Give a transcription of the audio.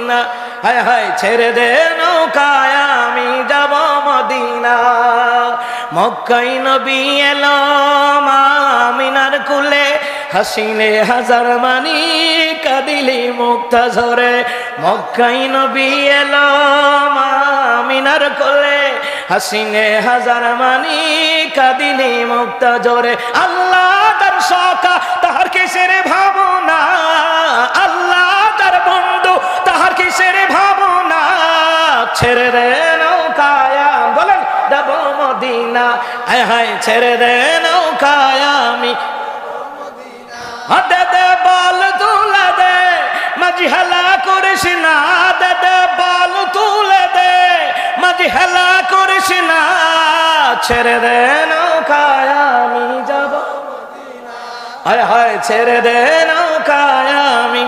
Medina, হায় হায় ছেড়ে দে নৌকায় আমি যাব মদিনা। মক্কায় নবী এলো মা আমিনার কুলে, হাসিলে হাজার মানি কাঁদিলি মুক্তা ঝরে। মক্কায় নবী এলো মা আমিনার কোলে, হাসিনে হাজার মানি কাঁদিলি মুক্তা ঝরে। আল্লাহ তার সখা তাহার কিসের ভাবনা, আল্লাহ তার বন্ধু তাহার কিসের ভাবনা। ছেড়ে দে নৌকায় বলেন যাব মদিনা, হায় হায় ছেড়ে দে নৌকায় আমি। দে দে বল তুলে দে মাঝি হেলা করিস না, দে দে বল তুলে দে মাঝি হেলা করিস না। ছেড়ে দে নৌকায় আমি যাব, হায় হায় ছেড়ে দে নৌকায় আমি।